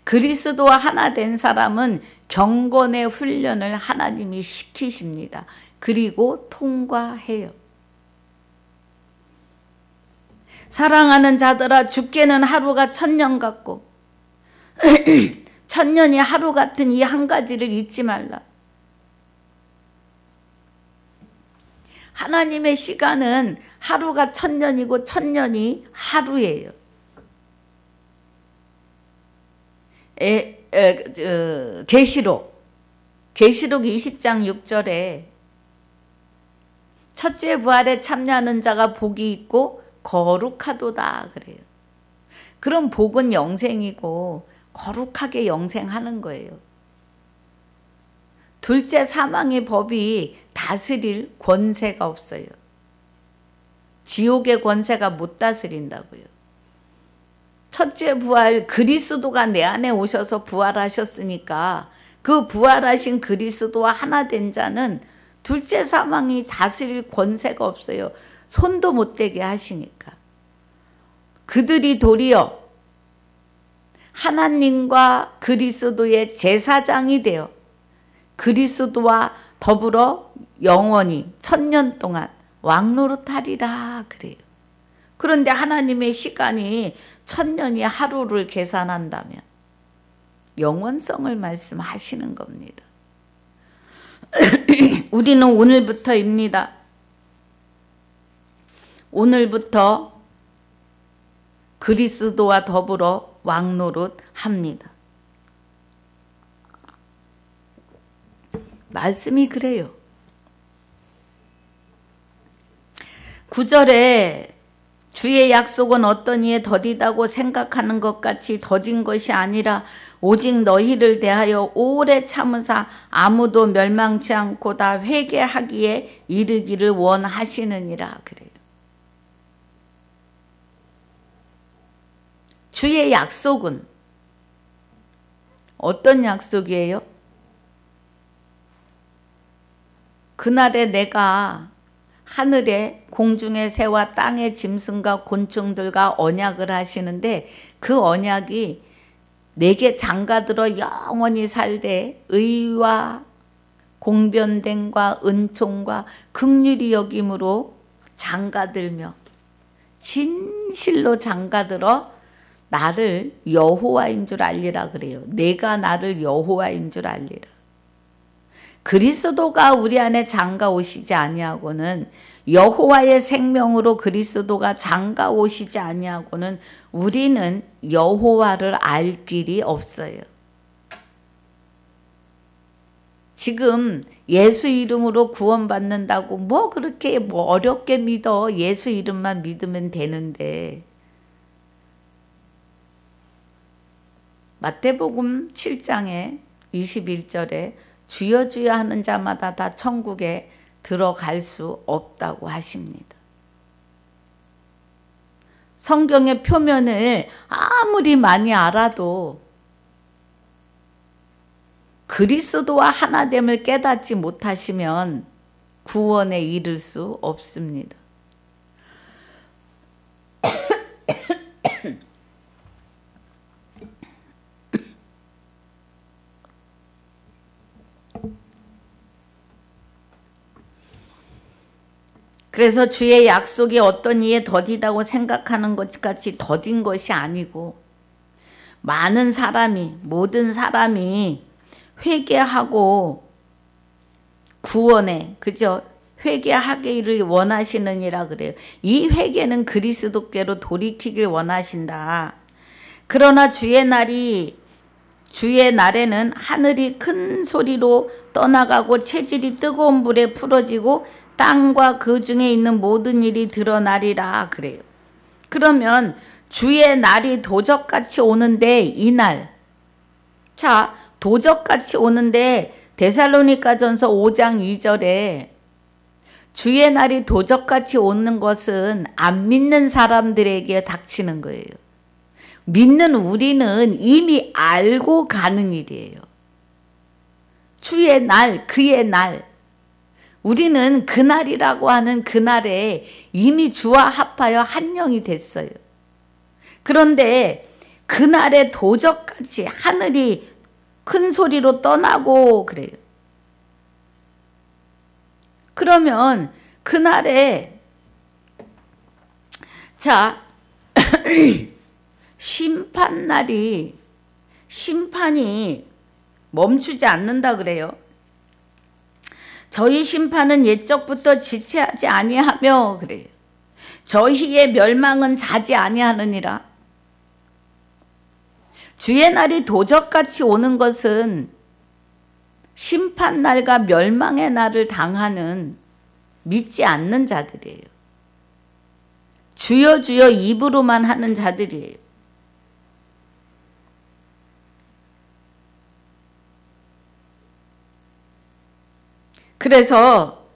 그리스도와 하나 된 사람은 경건의 훈련을 하나님이 시키십니다. 그리고 통과해요. 사랑하는 자들아, 죽게는 하루가 1000년 같고 1000년이 하루 같은 이 한 가지를 잊지 말라. 하나님의 시간은 하루가 1000년이고 1000년이 하루예요. 계시록 20장 6절에 첫째 부활에 참여하는 자가 복이 있고 거룩하도다 그래요. 그럼 복은 영생이고 거룩하게 영생하는 거예요. 둘째 사망의 법이 다스릴 권세가 없어요. 지옥의 권세가 못 다스린다고요. 첫째 부활, 그리스도가 내 안에 오셔서 부활하셨으니까 그 부활하신 그리스도와 하나 된 자는 둘째 사망이 다스릴 권세가 없어요. 손도 못 대게 하시니까. 그들이 도리어 하나님과 그리스도의 제사장이 되어 그리스도와 더불어 영원히 1000년 동안 왕노릇하리라 그래요. 그런데 하나님의 시간이 1000년이 하루를 계산한다면 영원성을 말씀하시는 겁니다. 우리는 오늘부터입니다. 오늘부터 그리스도와 더불어 왕노릇합니다. 말씀이 그래요. 9절에 주의 약속은 어떤 이에 더디다고 생각하는 것 같이 더딘 것이 아니라 오직 너희를 대하여 오래 참으사 아무도 멸망치 않고 다 회개하기에 이르기를 원하시느니라 그래요. 주의 약속은 어떤 약속이에요? 그날에 내가 하늘에 공중의 새와 땅의 짐승과 곤충들과 언약을 하시는데 그 언약이 내게 장가들어 영원히 살되 의와 공변됨과 은총과 긍휼히 여김으로 장가들며 진실로 장가들어 나를 여호와인 줄 알리라 그래요. 내가 나를 여호와인 줄 알리라. 그리스도가 우리 안에 장가 오시지 아니하고는, 여호와의 생명으로 그리스도가 장가 오시지 아니하고는 우리는 여호와를 알 길이 없어요. 지금 예수 이름으로 구원받는다고 뭐 그렇게 어렵게 믿어. 예수 이름만 믿으면 되는데. 마태복음 7장에 21절에 주여 주여 하는 자마다 다 천국에 들어갈 수 없다고 하십니다. 성경의 표면을 아무리 많이 알아도 그리스도와 하나됨을 깨닫지 못하시면 구원에 이를 수 없습니다. 그래서 주의 약속이 어떤 이에 더디다고 생각하는 것 같이 더딘 것이 아니고, 많은 사람이, 모든 사람이 회개하고 구원에, 그죠? 회개하기를 원하시느니라 그래요. 이 회개는 그리스도께로 돌이키길 원하신다. 그러나 주의 날에는 하늘이 큰 소리로 떠나가고 체질이 뜨거운 불에 풀어지고 땅과 그 중에 있는 모든 일이 드러나리라 그래요. 그러면 주의 날이 도적같이 오는데, 이 날, 자, 도적같이 오는데 데살로니가전서 5장 2절에 주의 날이 도적같이 오는 것은 안 믿는 사람들에게 닥치는 거예요. 믿는 우리는 이미 알고 가는 일이에요. 주의 날, 그의 날. 우리는 그날이라고 하는 그날에 이미 주와 합하여 한 영이 됐어요. 그런데 그날에 도적같이 하늘이 큰 소리로 떠나고 그래요. 그러면 그날에, 자, 심판이 멈추지 않는다 그래요. 저희 심판은 옛적부터 지체하지 아니하며 그래요. 저희의 멸망은 자지 아니하느니라. 주의 날이 도적같이 오는 것은 심판날과 멸망의 날을 당하는 믿지 않는 자들이에요. 주여 주여 입으로만 하는 자들이에요. 그래서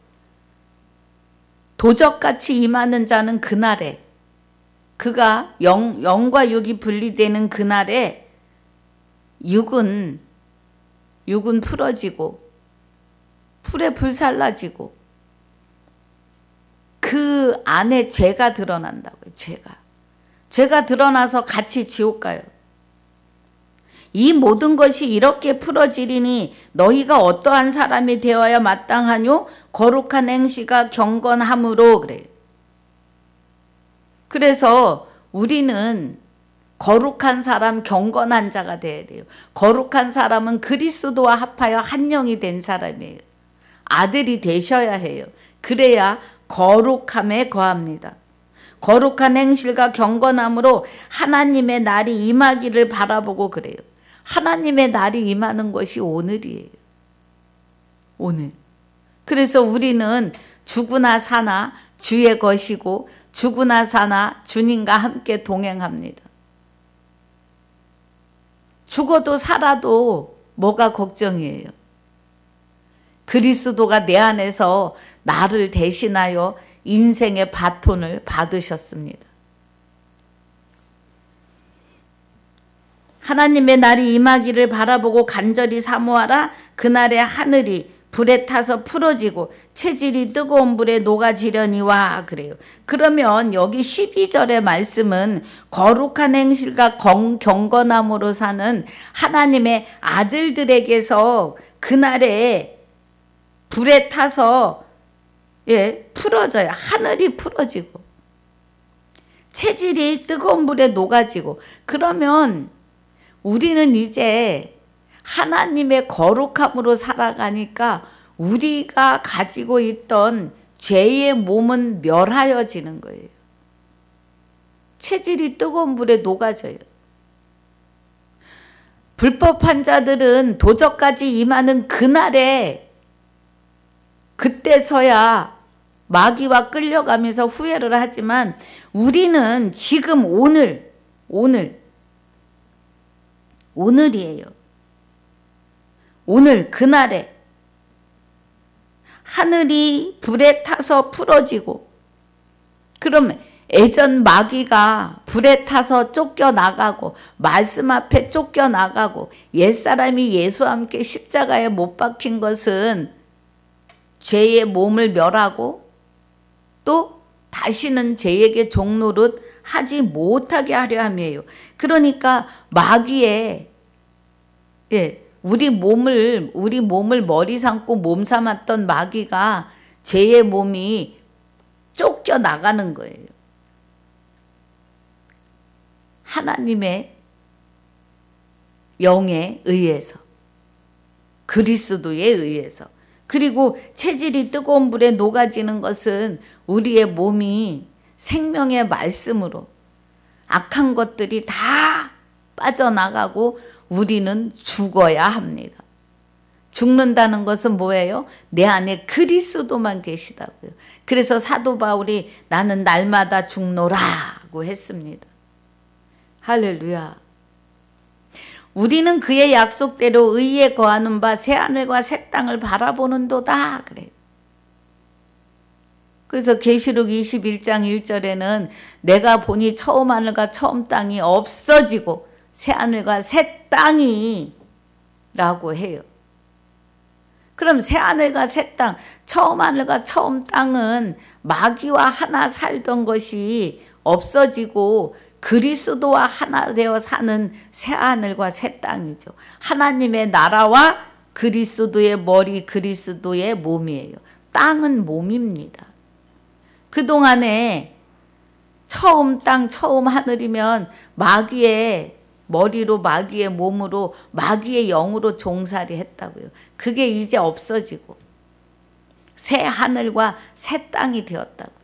도적같이 임하는 자는 그날에, 그가 영과 육이 분리되는 그날에 육은 풀어지고 풀에 불살라지고 그 안에 죄가 드러난다고요. 죄가 드러나서 같이 지옥 가요. 이 모든 것이 이렇게 풀어지리니 너희가 어떠한 사람이 되어야 마땅하뇨? 거룩한 행실과 경건함으로 그래요. 그래서 우리는 거룩한 사람, 경건한 자가 되어야 돼요. 거룩한 사람은 그리스도와 합하여 한 영이 된 사람이에요. 아들이 되셔야 해요. 그래야 거룩함에 거합니다. 거룩한 행실과 경건함으로 하나님의 날이 임하기를 바라보고 그래요. 하나님의 날이 임하는 것이 오늘이에요. 오늘. 그래서 우리는 죽으나 사나 주의 것이고 죽으나 사나 주님과 함께 동행합니다. 죽어도 살아도 뭐가 걱정이에요? 그리스도가 내 안에서 나를 대신하여 인생의 바톤을 받으셨습니다. 하나님의 날이 임하기를 바라보고 간절히 사모하라. 그날에 하늘이 불에 타서 풀어지고 체질이 뜨거운 불에 녹아지려니와 그래요. 그러면 여기 12절의 말씀은 거룩한 행실과 경건함으로 사는 하나님의 아들들에게서 그날에 불에 타서 풀어져요. 하늘이 풀어지고 체질이 뜨거운 불에 녹아지고 그러면 우리는 이제 하나님의 거룩함으로 살아가니까 우리가 가지고 있던 죄의 몸은 멸하여지는 거예요. 체질이 뜨거운 불에 녹아져요. 불법한 자들은 도적까지 임하는 그날에 그때서야 마귀와 끌려가면서 후회를 하지만 우리는 지금 오늘이에요. 오늘 그날에 하늘이 불에 타서 풀어지고 그러면 예전 마귀가 불에 타서 쫓겨나가고 말씀 앞에 쫓겨나가고 옛사람이 예수와 함께 십자가에 못 박힌 것은 죄의 몸을 멸하고 또 다시는 죄에게 종노릇 하지 못하게 하려 함이에요. 그러니까 마귀의 우리 몸을 머리 삼고 몸 삼았던 마귀가 죄의 몸이 쫓겨나가는 거예요. 하나님의 영에 의해서 그리스도에 의해서 그리고 체질이 뜨거운 불에 녹아지는 것은 우리의 몸이 생명의 말씀으로 악한 것들이 다 빠져나가고 우리는 죽어야 합니다. 죽는다는 것은 뭐예요? 내 안에 그리스도만 계시다고요. 그래서 사도 바울이 나는 날마다 죽노라고 했습니다. 할렐루야. 우리는 그의 약속대로 의에 거하는 바 새하늘과 새 땅을 바라보는도다 그래요. 그래서 계시록 21장 1절에는 내가 보니 처음 하늘과 처음 땅이 없어지고 새하늘과 새 땅이 라고 해요. 그럼 새하늘과 새 땅, 처음 하늘과 처음 땅은 마귀와 하나 살던 것이 없어지고 그리스도와 하나 되어 사는 새하늘과 새 땅이죠. 하나님의 나라와 그리스도의 머리, 그리스도의 몸이에요. 땅은 몸입니다. 그동안에 처음 땅, 처음 하늘이면 마귀의 머리로 마귀의 몸으로 마귀의 영으로 종살이 했다고요. 그게 이제 없어지고 새 하늘과 새 땅이 되었다고요.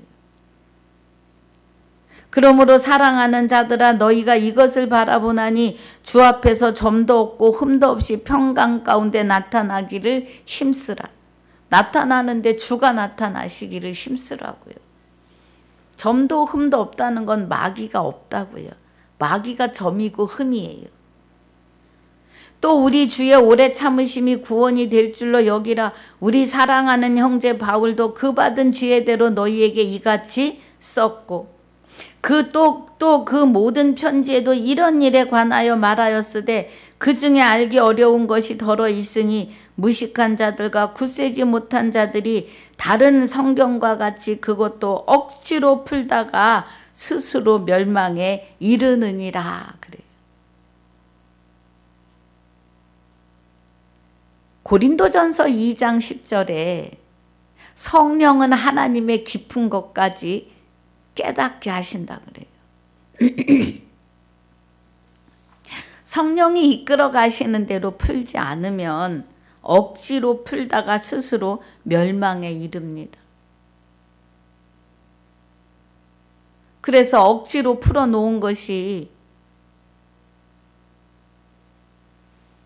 그러므로 사랑하는 자들아 너희가 이것을 바라보나니 주 앞에서 점도 없고 흠도 없이 평강 가운데 나타나기를 힘쓰라. 나타나는데 주가 나타나시기를 힘쓰라고요. 점도 흠도 없다는 건 마귀가 없다고요. 마귀가 점이고 흠이에요. 또 우리 주의 오래 참으심이 구원이 될 줄로 여기라. 우리 사랑하는 형제 바울도 그 받은 지혜대로 너희에게 이같이 썼고 또 그 모든 편지에도 이런 일에 관하여 말하였으되 그 중에 알기 어려운 것이 더러 있으니 무식한 자들과 굳세지 못한 자들이 다른 성경과 같이 그것도 억지로 풀다가 스스로 멸망에 이르느니라 그래요. 고린도전서 2장 10절에 성령은 하나님의 깊은 것까지 깨닫게 하신다 그래요. 성령이 이끌어 가시는 대로 풀지 않으면 억지로 풀다가 스스로 멸망에 이릅니다. 그래서 억지로 풀어놓은 것이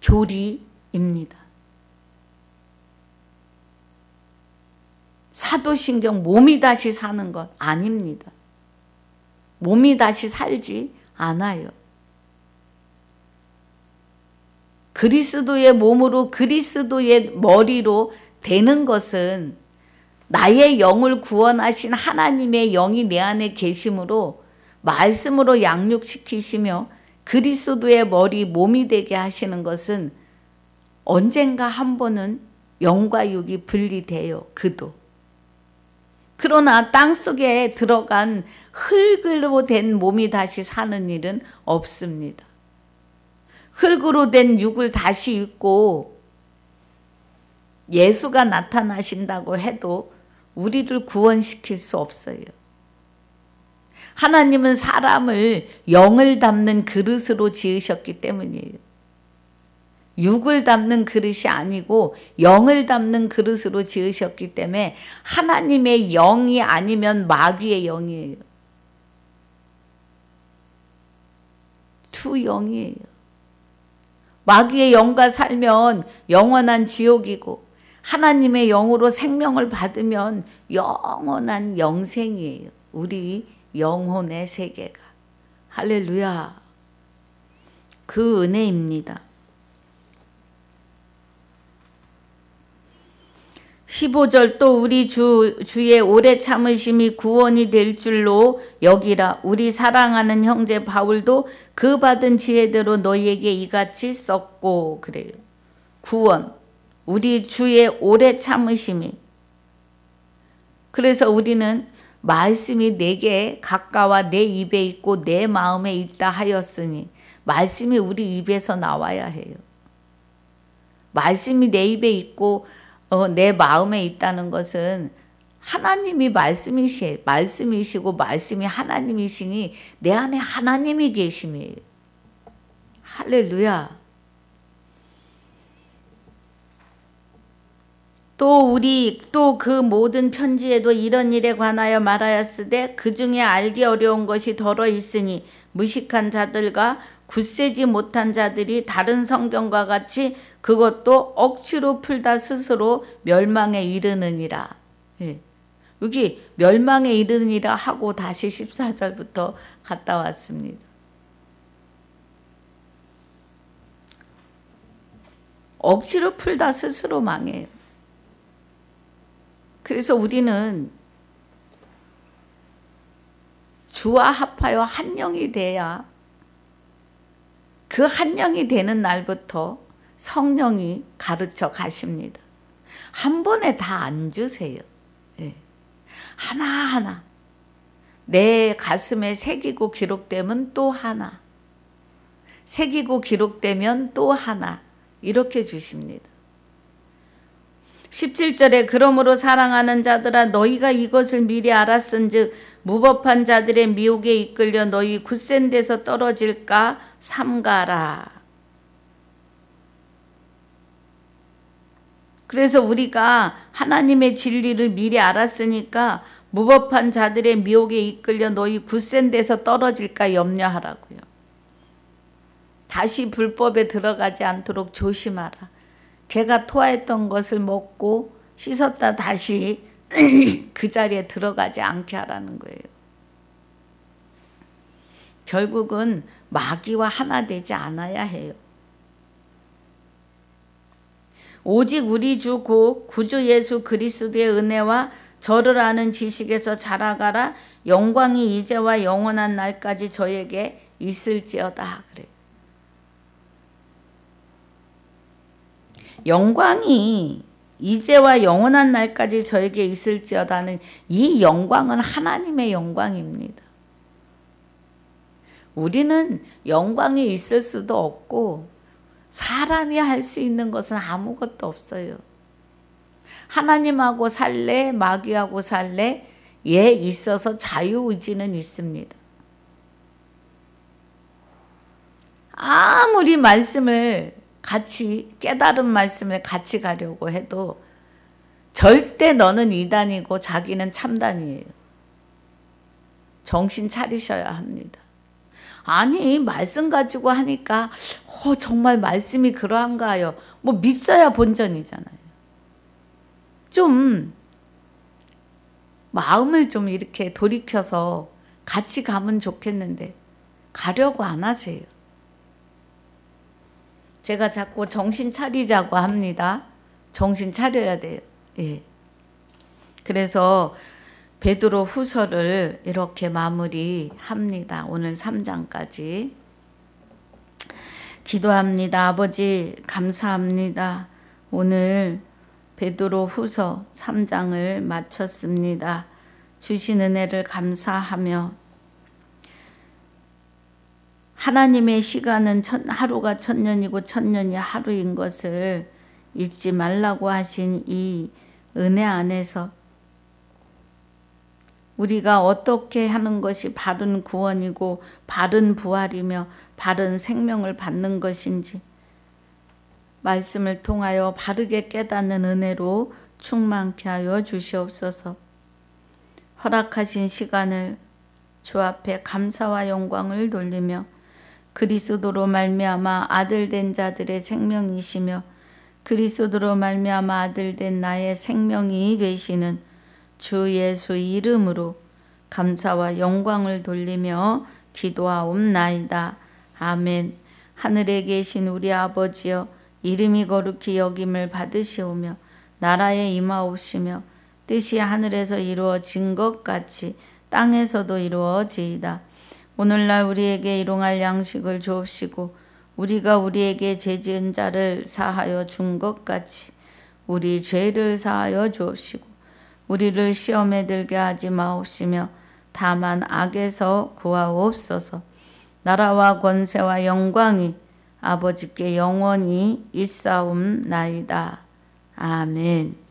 교리입니다. 사도신경 몸이 다시 사는 것 아닙니다. 몸이 다시 살지 않아요. 그리스도의 몸으로 그리스도의 머리로 되는 것은 나의 영을 구원하신 하나님의 영이 내 안에 계심으로 말씀으로 양육시키시며 그리스도의 머리 몸이 되게 하시는 것은 언젠가 한 번은 영과 육이 분리돼요. 그도. 그러나 땅속에 들어간 흙으로 된 몸이 다시 사는 일은 없습니다. 흙으로 된 육을 다시 입고 예수가 나타나신다고 해도 우리를 구원시킬 수 없어요. 하나님은 사람을 영을 담는 그릇으로 지으셨기 때문이에요. 육을 담는 그릇이 아니고 영을 담는 그릇으로 지으셨기 때문에 하나님의 영이 아니면 마귀의 영이에요. 두 영이에요. 마귀의 영과 살면 영원한 지옥이고 하나님의 영으로 생명을 받으면 영원한 영생이에요. 우리 영혼의 세계가. 할렐루야. 그 은혜입니다. 15절 또 우리 주의 오래 참으심이 구원이 될 줄로 여기라. 우리 사랑하는 형제 바울도 그 받은 지혜대로 너희에게 이같이 썼고. 그래요. 구원. 우리 주의 오래 참으심이. 그래서 우리는 말씀이 내게 가까워 내 입에 있고 내 마음에 있다 하였으니 말씀이 우리 입에서 나와야 해요. 말씀이 내 입에 있고 내 마음에 있다는 것은 하나님이 말씀이시고 말씀이 하나님이시니 내 안에 하나님이 계심이에요. 할렐루야. 또 그 모든 편지에도 이런 일에 관하여 말하였으되 그 중에 알기 어려운 것이 덜어 있으니 무식한 자들과 굳세지 못한 자들이 다른 성경과 같이 그것도 억지로 풀다 스스로 멸망에 이르느니라. 예. 여기 멸망에 이르느니라 하고 다시 14절부터 갔다 왔습니다. 억지로 풀다 스스로 망해요. 그래서 우리는 주와 합하여 한 영이 돼야 그 한 영이 되는 날부터 성령이 가르쳐 가십니다. 한 번에 다 안 주세요. 네. 하나하나 내 가슴에 새기고 기록되면 또 하나, 새기고 기록되면 또 하나 이렇게 주십니다. 17절에 그러므로 사랑하는 자들아 너희가 이것을 미리 알았은즉 무법한 자들의 미혹에 이끌려 너희 굳센 데서 떨어질까 삼가라. 그래서 우리가 하나님의 진리를 미리 알았으니까 무법한 자들의 미혹에 이끌려 너희 굳센 데서 떨어질까 염려하라고요. 다시 불법에 들어가지 않도록 조심하라. 개가 토하였던 것을 먹고 씻었다 다시 그 자리에 들어가지 않게 하라는 거예요. 결국은 마귀와 하나 되지 않아야 해요. 오직 우리 주 곧 구주 예수 그리스도의 은혜와 저를 아는 지식에서 자라가라. 영광이 이제와 영원한 날까지 저에게 있을지어다. 그래요. 영광이 이제와 영원한 날까지 저에게 있을지어다는 이 영광은 하나님의 영광입니다. 우리는 영광이 있을 수도 없고 사람이 할 수 있는 것은 아무것도 없어요. 하나님하고 살래 마귀하고 살래 예 있어서 자유의지는 있습니다. 아무리 말씀을 같이 깨달은 말씀을 같이 가려고 해도 절대 너는 이단이고 자기는 참단이에요. 정신 차리셔야 합니다. 아니 말씀 가지고 하니까 정말 말씀이 그러한가요? 뭐 믿어야 본전이잖아요. 좀 마음을 좀 이렇게 돌이켜서 같이 가면 좋겠는데 가려고 안 하세요. 제가 자꾸 정신 차리자고 합니다. 정신 차려야 돼요. 예. 그래서 베드로 후서를 이렇게 마무리합니다. 오늘 3장까지. 기도합니다. 아버지 감사합니다. 오늘 베드로 후서 3장을 마쳤습니다. 주신 은혜를 감사하며 하나님의 시간은 하루가 천년이고 천년이 하루인 것을 잊지 말라고 하신 이 은혜 안에서 우리가 어떻게 하는 것이 바른 구원이고 바른 부활이며 바른 생명을 받는 것인지 말씀을 통하여 바르게 깨닫는 은혜로 충만케 하여 주시옵소서. 허락하신 시간을 주 앞에 감사와 영광을 돌리며 그리스도로 말미암아 아들된 자들의 생명이시며 그리스도로 말미암아 아들된 나의 생명이 되시는 주 예수 이름으로 감사와 영광을 돌리며 기도하옵나이다. 아멘. 하늘에 계신 우리 아버지여, 이름이 거룩히 여김을 받으시오며 나라에 임하옵시며 뜻이 하늘에서 이루어진 것 같이 땅에서도 이루어지이다. 오늘날 우리에게 일용할 양식을 주옵시고 우리가 우리에게 죄지은 자를 사하여 준 것 같이 우리 죄를 사하여 주옵시고 우리를 시험에 들게 하지 마옵시며 다만 악에서 구하옵소서. 나라와 권세와 영광이 아버지께 영원히 있사옵나이다. 아멘.